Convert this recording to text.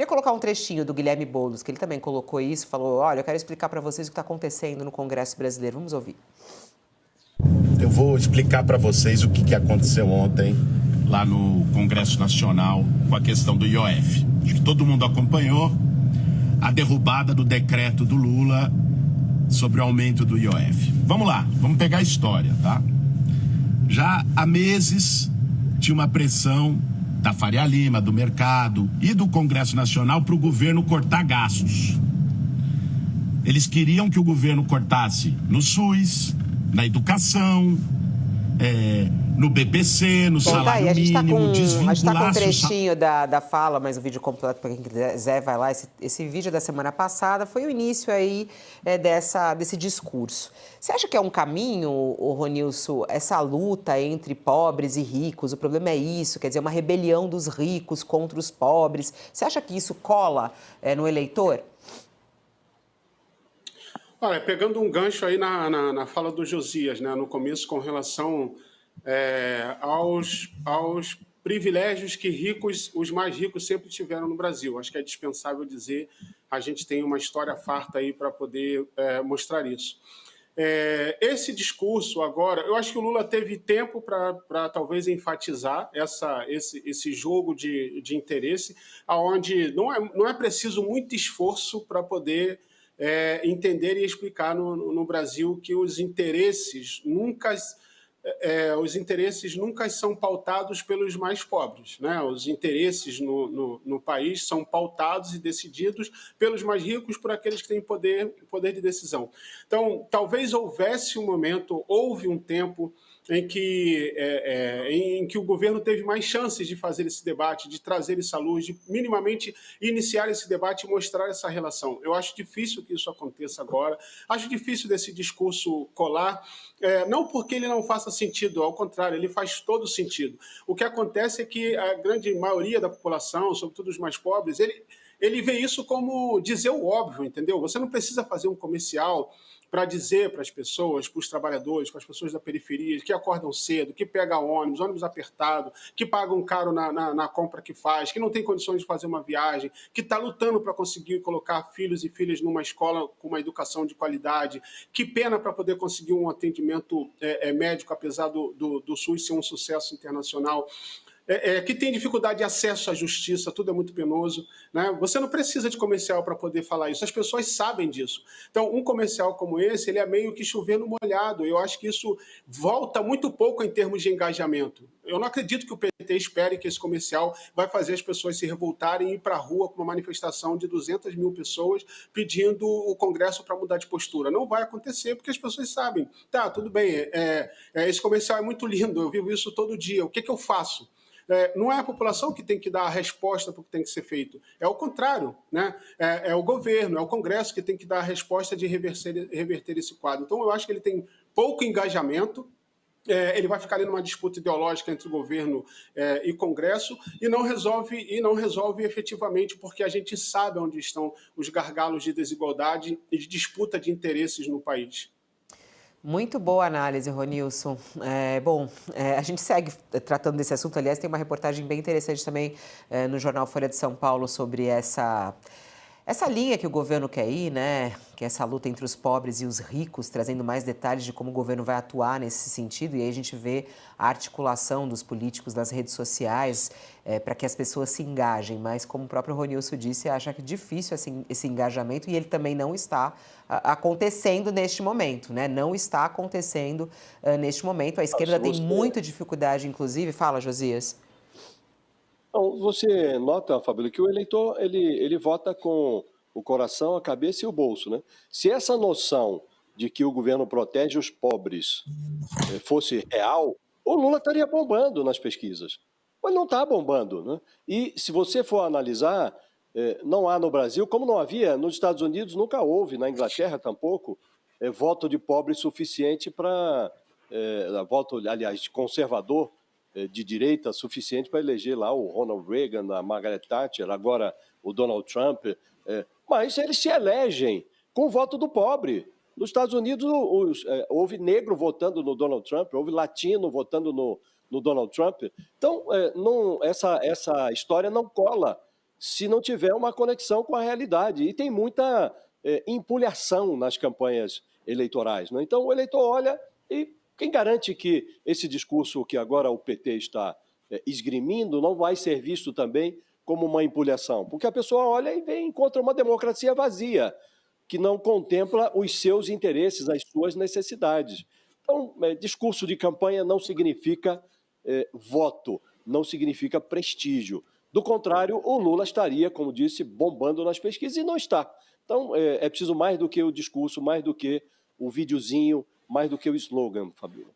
Queria colocar um trechinho do Guilherme Boulos, que ele também colocou isso, falou, olha, eu quero explicar para vocês o que está acontecendo no Congresso brasileiro. Vamos ouvir. Eu vou explicar para vocês o que aconteceu ontem lá no Congresso Nacional com a questão do IOF. Acho que todo mundo acompanhou a derrubada do decreto do Lula sobre o aumento do IOF. Vamos lá, vamos pegar a história, tá? Já há meses tinha uma pressão da Faria Lima, do mercado e do Congresso Nacional para o governo cortar gastos. Eles queriam que o governo cortasse no SUS, na educação, no BPC, no salário mínimo, desvinculasse... A gente está com um trechinho da fala, mas o vídeo completo, para quem quiser, vai lá. Esse vídeo da semana passada foi o início aí desse discurso. Você acha que é um caminho, Ronilson, essa luta entre pobres e ricos? O problema é isso, quer dizer, uma rebelião dos ricos contra os pobres. Você acha que isso cola no eleitor? Olha, pegando um gancho aí na fala do Josias, né, no começo, com relação aos privilégios que os mais ricos sempre tiveram no Brasil. Acho que é dispensável dizer, a gente tem uma história farta aí para poder mostrar isso. Esse discurso agora, eu acho que o Lula teve tempo para talvez enfatizar esse jogo de interesse, onde não é preciso muito esforço para poder entender e explicar no Brasil que os interesses nunca são pautados pelos mais pobres, né? Os interesses no país são pautados e decididos pelos mais ricos, por aqueles que têm poder de decisão. Então, talvez houve um tempo em que o governo teve mais chances de fazer esse debate, de trazer essa luz, de minimamente iniciar esse debate e mostrar essa relação. Eu acho difícil que isso aconteça agora, acho difícil desse discurso colar, não porque ele não faça sentido, ao contrário, ele faz todo sentido. O que acontece é que a grande maioria da população, sobretudo os mais pobres, ele vê isso como dizer o óbvio, entendeu? Você não precisa fazer um comercial para dizer para as pessoas, para os trabalhadores, para as pessoas da periferia, que acordam cedo, que pegam ônibus apertado, que pagam caro na compra que faz, que não tem condições de fazer uma viagem, que está lutando para conseguir colocar filhos e filhas numa escola com uma educação de qualidade, que pena para poder conseguir um atendimento médico, apesar do SUS ser um sucesso internacional. Que tem dificuldade de acesso à justiça, tudo é muito penoso, né? Você não precisa de comercial para poder falar isso, as pessoas sabem disso. Então, um comercial como esse, ele é meio que chover no molhado. Eu acho que isso volta muito pouco em termos de engajamento. Eu não acredito que o PT espere que esse comercial vai fazer as pessoas se revoltarem e ir para a rua com uma manifestação de 200 mil pessoas pedindo o Congresso para mudar de postura. Não vai acontecer, porque as pessoas sabem. Tá, tudo bem, esse comercial é muito lindo, eu vivo isso todo dia. O que eu faço? Não é a população que tem que dar a resposta para o que tem que ser feito. É o contrário, né? É o governo, é o Congresso que tem que dar a resposta de reverter esse quadro. Então, eu acho que ele tem pouco engajamento, ele vai ficar ali numa disputa ideológica entre o governo e Congresso e não resolve efetivamente, porque a gente sabe onde estão os gargalos de desigualdade e de disputa de interesses no país. Muito boa análise, Ronilson. A gente segue tratando desse assunto. Aliás, tem uma reportagem bem interessante também no jornal Folha de São Paulo sobre essa linha que o governo quer ir, né? Que é essa luta entre os pobres e os ricos, trazendo mais detalhes de como o governo vai atuar nesse sentido. E aí a gente vê a articulação dos políticos das redes sociais para que as pessoas se engajem. Mas, como o próprio Ronilson disse, acha que é difícil esse engajamento e ele também não está acontecendo neste momento, né? Não está acontecendo neste momento. A esquerda tem muita dificuldade, inclusive. Fala, Josias. Então, você nota, Fabíola, que o eleitor ele vota com o coração, a cabeça e o bolso, né? Se essa noção de que o governo protege os pobres fosse real, o Lula estaria bombando nas pesquisas. Mas não está bombando, né? E se você for analisar, não há no Brasil, como não havia nos Estados Unidos, nunca houve, na Inglaterra tampouco, voto de pobre suficiente para... voto, aliás, conservador, de direita suficiente para eleger lá o Ronald Reagan, a Margaret Thatcher, agora o Donald Trump, mas eles se elegem com o voto do pobre. Nos Estados Unidos houve negro votando no Donald Trump, houve latino votando no Donald Trump. Então, essa história não cola. se não tiver uma conexão com a realidade. E tem muita empulhação nas campanhas eleitorais, né? Então, o eleitor olha e quem garante que esse discurso que agora o PT está esgrimindo não vai ser visto também como uma empulhação? Porque a pessoa olha e encontra uma democracia vazia, que não contempla os seus interesses, as suas necessidades. Então, discurso de campanha não significa voto, não significa prestígio. Do contrário, o Lula estaria, como disse, bombando nas pesquisas e não está. Então, é preciso mais do que o discurso, mais do que o videozinho, mais do que o slogan, Fabíola.